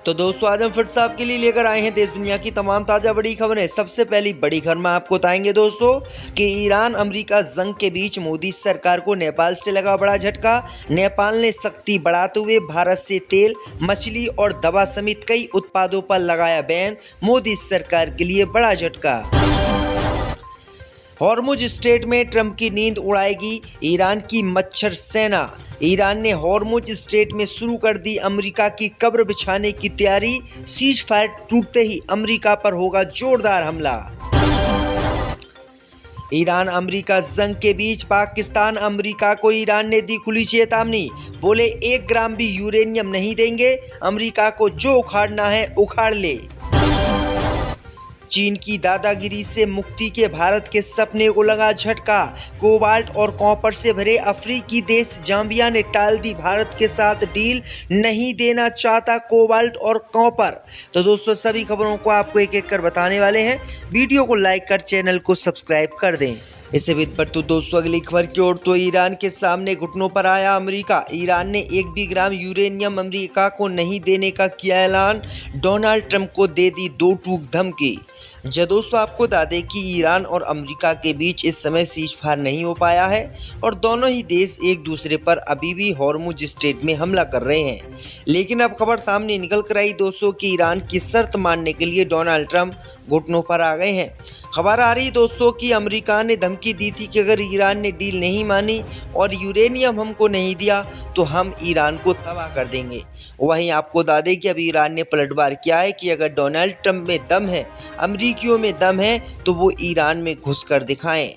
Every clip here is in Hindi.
तो दोस्तों आज हम फिर से आपके लिए लेकर आए हैं देश दुनिया की तमाम ताज़ा बड़ी खबरें। सबसे पहली बड़ी खबर में आपको बताएंगे दोस्तों कि ईरान अमेरिका जंग के बीच मोदी सरकार को नेपाल से लगा बड़ा झटका। नेपाल ने सख्ती बढ़ाते हुए भारत से तेल, मछली और दवा समेत कई उत्पादों पर लगाया बैन। मोदी सरकार के लिए बड़ा झटका। हॉर्मुज स्ट्रेट में ट्रंप की नींद उड़ाएगी ईरान की मच्छर सेना। ईरान ने हॉर्मुज स्ट्रेट में शुरू कर दी अमेरिका की कब्र बिछाने की तैयारी। सीज फायर टूटते ही अमेरिका पर होगा जोरदार हमला। ईरान अमेरिका जंग के बीच पाकिस्तान अमेरिका को ईरान ने दी खुली चेतावनी। बोले 1 ग्राम भी यूरेनियम नहीं देंगे, अमेरिका को जो उखाड़ना है उखाड़ ले। चीन की दादागिरी से मुक्ति के भारत के सपने को लगा झटका। कोबाल्ट और कॉपर से भरे अफ्रीकी देश जाम्बिया ने टाल दी भारत के साथ डील, नहीं देना चाहता कोबाल्ट और कॉपर। तो दोस्तों सभी खबरों को आपको एक एक कर बताने वाले हैं। वीडियो को लाइक कर चैनल को सब्सक्राइब कर दें। इससे पर तो दोस्तों अगली खबर की ओर तो ईरान के सामने घुटनों पर आया अमेरिका। ईरान ने 1 भी ग्राम यूरेनियम अमेरिका को नहीं देने का किया ऐलान। डोनाल्ड ट्रंप को दे दी 2 टूक धमकी। दोस्तों आपको बता दें कि ईरान और अमेरिका के बीच इस समय सीज फायर नहीं हो पाया है और दोनों ही देश एक दूसरे पर अभी भी हॉर्मुज स्ट्रेट में हमला कर रहे हैं। लेकिन अब खबर सामने निकल कर आई दोस्तों कि ईरान की शर्त मानने के लिए डोनाल्ड ट्रंप घुटनों पर आ गए हैं। खबर आ रही दोस्तों कि अमेरिका ने धमकी दी थी कि अगर ईरान ने डील नहीं मानी और यूरेनियम हमको नहीं दिया तो हम ईरान को तबाह कर देंगे। वहीं आपको बता दें कि अब ईरान ने पलटवार किया है कि अगर डोनाल्ड ट्रंप में दम है, अमेरिकियों में दम है तो वो ईरान में घुस कर दिखाएं।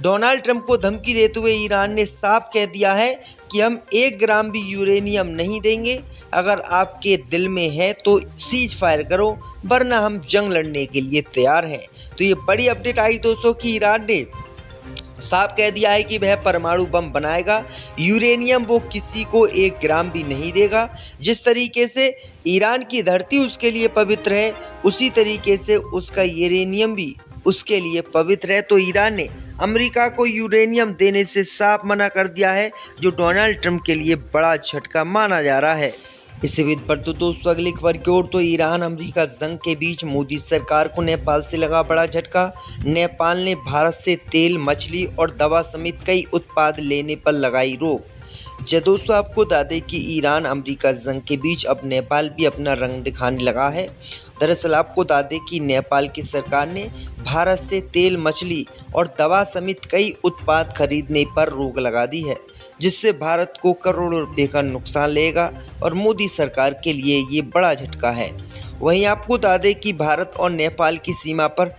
डोनाल्ड ट्रंप को धमकी देते हुए ईरान ने साफ कह दिया है कि हम 1 ग्राम भी यूरेनियम नहीं देंगे, अगर आपके दिल में है तो सीज फायर करो वरना हम जंग लड़ने के लिए तैयार हैं। तो ये बड़ी अपडेट आई दोस्तों कि ईरान ने साफ कह दिया है कि वह परमाणु बम बनाएगा, यूरेनियम वो किसी को 1 ग्राम भी नहीं देगा। जिस तरीके से ईरान की धरती उसके लिए पवित्र है उसी तरीके से उसका यूरेनियम भी उसके लिए पवित्र है। तो ईरान ने अमेरिका को यूरेनियम देने से साफ मना कर दिया है, जो डोनाल्ड ट्रंप के लिए बड़ा झटका माना जा रहा है। इसी पर तो दोस्तों अगली खबर की ओर तो ईरान अमेरिका जंग के बीच मोदी सरकार को नेपाल से लगा बड़ा झटका। नेपाल ने भारत से तेल, मछली और दवा समेत कई उत्पाद लेने पर लगाई रोक। दोस्तों आपको बता दें कि ईरान अमेरिका जंग के बीच अब नेपाल भी अपना रंग दिखाने लगा है। दरअसल आपको बता दें कि नेपाल की सरकार ने भारत से तेल, मछली और दवा समेत कई उत्पाद खरीदने पर रोक लगा दी है, जिससे भारत को करोड़ों रुपए का नुकसान लेगा और मोदी सरकार के लिए ये बड़ा झटका है। वहीं आपको बता दें कि भारत और नेपाल की सीमा पर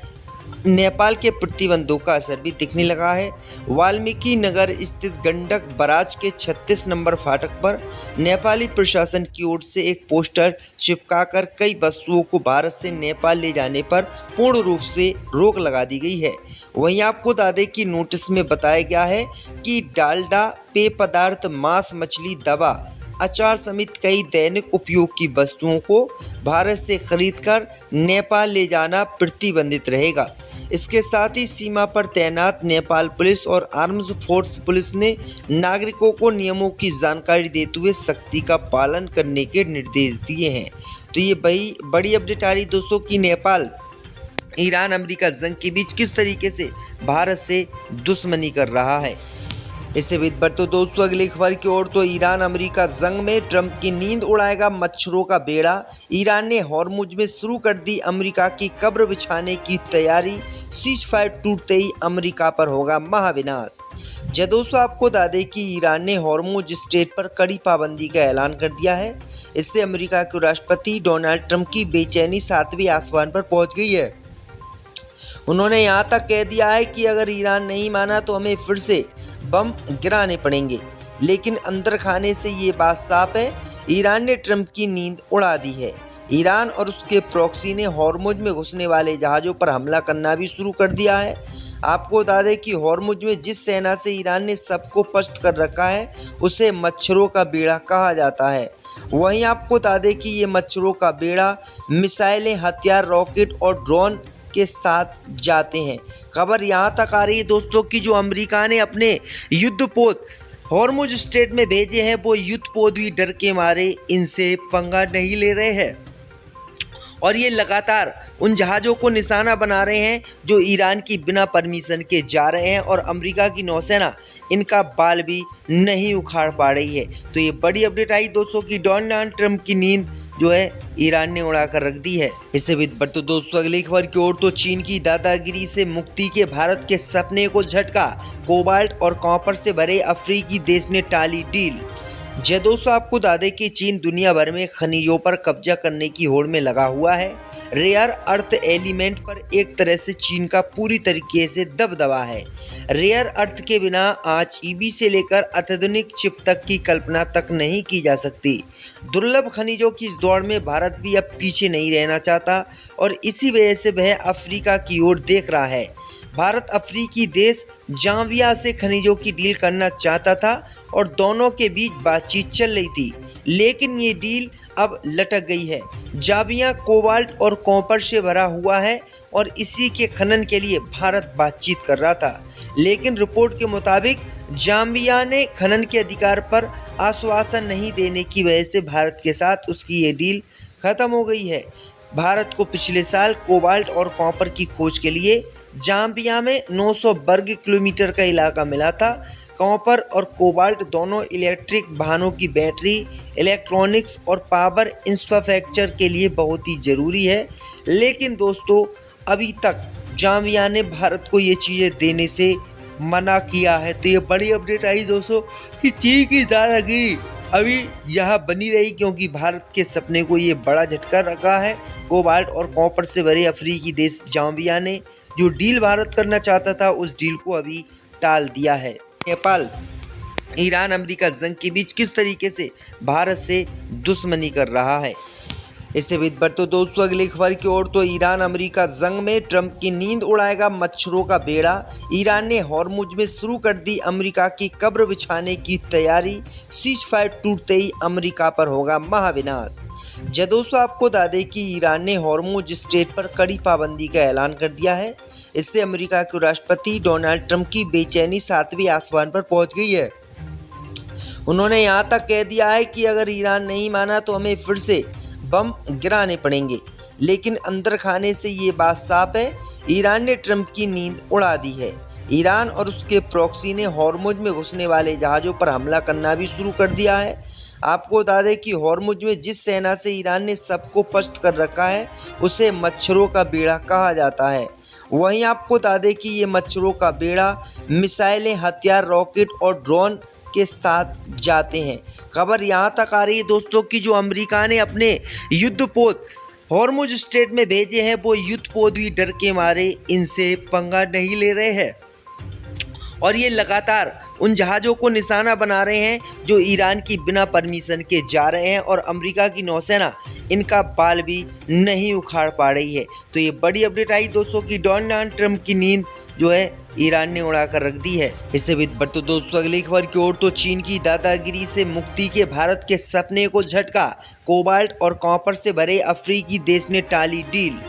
नेपाल के प्रतिबंधों का असर भी दिखने लगा है। वाल्मीकि नगर स्थित गंडक बराज के 36 नंबर फाटक पर नेपाली प्रशासन की ओर से एक पोस्टर चिपकाकर कई वस्तुओं को भारत से नेपाल ले जाने पर पूर्ण रूप से रोक लगा दी गई है। वहीं आपको बता दें कि नोटिस में बताया गया है कि डालडा, पेय पदार्थ, मांस, मछली, दवा, अचार समेत कई दैनिक उपयोग की वस्तुओं को भारत से खरीदकर नेपाल ले जाना प्रतिबंधित रहेगा। इसके साथ ही सीमा पर तैनात नेपाल पुलिस और आर्म्स फोर्स पुलिस ने नागरिकों को नियमों की जानकारी देते हुए सख्ती का पालन करने के निर्देश दिए हैं। तो ये बड़ी अपडेट आ रही दोस्तों कि नेपाल ईरान अमेरिका जंग के बीच किस तरीके से भारत से दुश्मनी कर रहा है। इससे पर तो दोस्तों अगली खबर की ओर तो ईरान अमेरिका जंग में ट्रंप की नींद उड़ाएगा मच्छरों का बेड़ा। ईरान ने हॉर्मुज में शुरू कर दी अमेरिका की कब्र बिछाने की तैयारी। सीज फायर टूटते ही अमेरिका पर होगा महाविनाश। दोस्तों आपको बता दें कि ईरान ने हॉर्मुज स्ट्रेट पर कड़ी पाबंदी का ऐलान कर दिया है। इससे अमेरिका के राष्ट्रपति डोनाल्ड ट्रंप की बेचैनी 7वें आसमान पर पहुंच गई है। उन्होंने यहां तक कह दिया है कि अगर ईरान नहीं माना तो हमें फिर से बम गिराने पड़ेंगे। लेकिन अंदर खाने से ये बात साफ है, ईरान ने ट्रंप की नींद उड़ा दी है। ईरान और उसके प्रॉक्सी ने हॉर्मुज में घुसने वाले जहाज़ों पर हमला करना भी शुरू कर दिया है। आपको बता दें कि हॉर्मुज में जिस सेना से ईरान ने सबको पस्त कर रखा है उसे मच्छरों का बेड़ा कहा जाता है। वहीं आपको बता दें कि ये मच्छरों का बेड़ा मिसाइलें, हथियार, रॉकेट और ड्रोन के साथ जाते हैं। खबर यहाँ तक आ रही है दोस्तों कि जो अमेरिका ने अपने युद्धपोत हॉर्मुज स्ट्रेट में भेजे हैं वो युद्धपोत भी डर के मारे इनसे पंगा नहीं ले रहे हैं। और ये लगातार उन जहाज़ों को निशाना बना रहे हैं जो ईरान की बिना परमिशन के जा रहे हैं और अमेरिका की नौसेना इनका बाल भी नहीं उखाड़ पा रही है। तो ये बड़ी अपडेट आई दोस्तों कि डोनाल्ड ट्रंप की नींद जो है ईरान ने उड़ा कर रख दी है। इससे भी बढ़ते दोस्तों अगली खबर की ओर, तो चीन की दादागिरी से मुक्ति के भारत के सपने को झटका, कोबाल्ट और कॉपर से भरे अफ्रीकी देश ने टाली डील। जय दोस्तों, आपको बता दें कि चीन दुनिया भर में खनिजों पर कब्जा करने की होड़ में लगा हुआ है। रेयर अर्थ एलिमेंट पर एक तरह से चीन का पूरी तरीके से दबदबा है। रेयर अर्थ के बिना आज ईवी से लेकर अत्याधुनिक चिप तक की कल्पना तक नहीं की जा सकती। दुर्लभ खनिजों की इस दौड़ में भारत भी अब पीछे नहीं रहना चाहता और इसी वजह से वह अफ्रीका की ओर देख रहा है। भारत अफ्रीकी देश जाम्बिया से खनिजों की डील करना चाहता था और दोनों के बीच बातचीत चल रही थी, लेकिन ये डील अब लटक गई है। जाम्बिया कोबाल्ट और कॉपर से भरा हुआ है और इसी के खनन के लिए भारत बातचीत कर रहा था, लेकिन रिपोर्ट के मुताबिक जाम्बिया ने खनन के अधिकार पर आश्वासन नहीं देने की वजह से भारत के साथ उसकी ये डील खत्म हो गई है। भारत को पिछले साल कोबाल्ट और कॉपर की खोज के लिए जाम्बिया में 900 वर्ग किलोमीटर का इलाका मिला था। कॉपर और कोबाल्ट दोनों इलेक्ट्रिक वाहनों की बैटरी, इलेक्ट्रॉनिक्स और पावर इंफ्रास्ट्रक्चर के लिए बहुत ही ज़रूरी है, लेकिन दोस्तों अभी तक जाम्बिया ने भारत को ये चीज़ें देने से मना किया है। तो ये बड़ी अपडेट आई दोस्तों कि चीन की दादागिरी अभी यह बनी रही, क्योंकि भारत के सपने को ये बड़ा झटका रखा है। कोबाल्ट और कॉपर से भरे अफ्रीकी देश जाम्बिया ने जो डील भारत करना चाहता था उस डील को अभी टाल दिया है। नेपाल ईरान अमेरिका जंग के बीच किस तरीके से भारत से दुश्मनी कर रहा है। इससे भी बढ़ते दोस्तों अगली खबर की ओर, तो ईरान अमेरिका जंग में ट्रंप की नींद उड़ाएगा मच्छरों का बेड़ा। ईरान ने हॉर्मुज में शुरू कर दी अमेरिका की कब्र बिछाने की तैयारी। सीज फायर टूटते ही अमेरिका पर होगा महाविनाश। जय दोस्तों, आपको बता दें कि ईरान ने हॉर्मुज स्ट्रेट पर कड़ी पाबंदी का ऐलान कर दिया है। इससे अमेरिका के राष्ट्रपति डोनाल्ड ट्रंप की बेचैनी 7वें आसमान पर पहुंच गई है। उन्होंने यहां तक कह दिया है कि अगर ईरान नहीं माना तो हमें फिर से बम गिराने पड़ेंगे, लेकिन अंदर खाने से ये बात साफ है, ईरान ने ट्रंप की नींद उड़ा दी है। ईरान और उसके प्रॉक्सी ने हॉर्मुज में घुसने वाले जहाज़ों पर हमला करना भी शुरू कर दिया है। आपको बता दें कि हॉर्मुज में जिस सेना से ईरान ने सबको पस्त कर रखा है उसे मच्छरों का बेड़ा कहा जाता है। वहीं आपको बता दें कि ये मच्छरों का बेड़ा मिसाइलें, हथियार, रॉकेट और ड्रोन के साथ जाते हैं। खबर यहाँ तक आ रही है दोस्तों कि जो अमेरिका ने अपने युद्धपोत हॉर्मुज स्ट्रेट में भेजे हैं वो युद्धपोत भी डर के मारे इनसे पंगा नहीं ले रहे हैं और ये लगातार उन जहाज़ों को निशाना बना रहे हैं जो ईरान की बिना परमिशन के जा रहे हैं और अमेरिका की नौसेना इनका बाल भी नहीं उखाड़ पा रही है। तो ये बड़ी अपडेट आई दोस्तों कि डोनाल्ड ट्रंप की नींद जो है ईरान ने उड़ा कर रख दी है। इससे भी बढ़ते दोस्तों अगली खबर की ओर, तो चीन की दादागिरी से मुक्ति के भारत के सपने को झटका, कोबाल्ट और कॉपर से भरे अफ्रीकी देश ने टाली डील।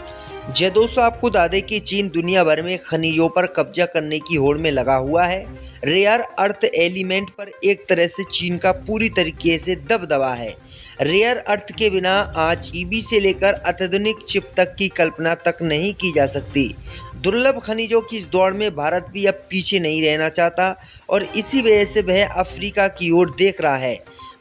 जय दोस्तों, आपको बता दें कि चीन दुनिया भर में खनिजों पर कब्जा करने की होड़ में लगा हुआ है। रेयर अर्थ एलिमेंट पर एक तरह से चीन का पूरी तरीके से दबदबा है। रेयर अर्थ के बिना आज ईवी से लेकर अत्याधुनिक चिप तक की कल्पना तक नहीं की जा सकती। दुर्लभ खनिजों की इस दौड़ में भारत भी अब पीछे नहीं रहना चाहता और इसी वजह से वह अफ्रीका की ओर देख रहा है।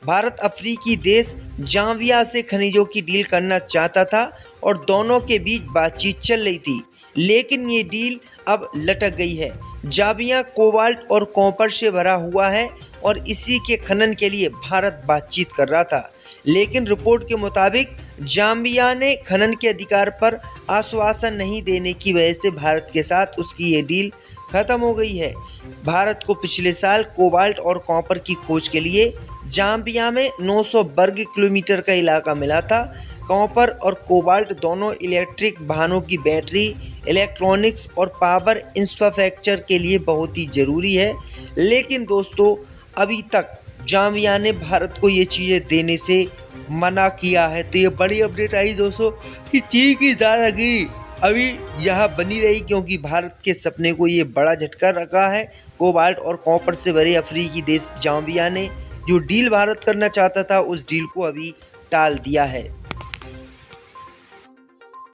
भारत अफ्रीकी देश जाम्बिया से खनिजों की डील करना चाहता था और दोनों के बीच बातचीत चल रही थी, लेकिन ये डील अब लटक गई है। जाम्बिया कोबाल्ट और कॉपर से भरा हुआ है और इसी के खनन के लिए भारत बातचीत कर रहा था, लेकिन रिपोर्ट के मुताबिक जाम्बिया ने खनन के अधिकार पर आश्वासन नहीं देने की वजह से भारत के साथ उसकी ये डील खत्म हो गई है। भारत को पिछले साल कोबाल्ट और कॉपर की खोज के लिए जाम्बिया में 900 वर्ग किलोमीटर का इलाका मिला था। कॉपर और कोबाल्ट दोनों इलेक्ट्रिक वाहनों की बैटरी, इलेक्ट्रॉनिक्स और पावर इंफ्रास्ट्रक्चर के लिए बहुत ही ज़रूरी है, लेकिन दोस्तों अभी तक जाम्बिया ने भारत को ये चीज़ें देने से मना किया है। तो ये बड़ी अपडेट आई दोस्तों कि चीन की दादागिरी अभी यह बनी रही, क्योंकि भारत के सपने को ये बड़ा झटका रखा है। कोबाल्ट और कॉपर से भरे अफ्रीकी देश जाम्बिया ने जो डील भारत करना चाहता था उस डील को अभी टाल दिया है।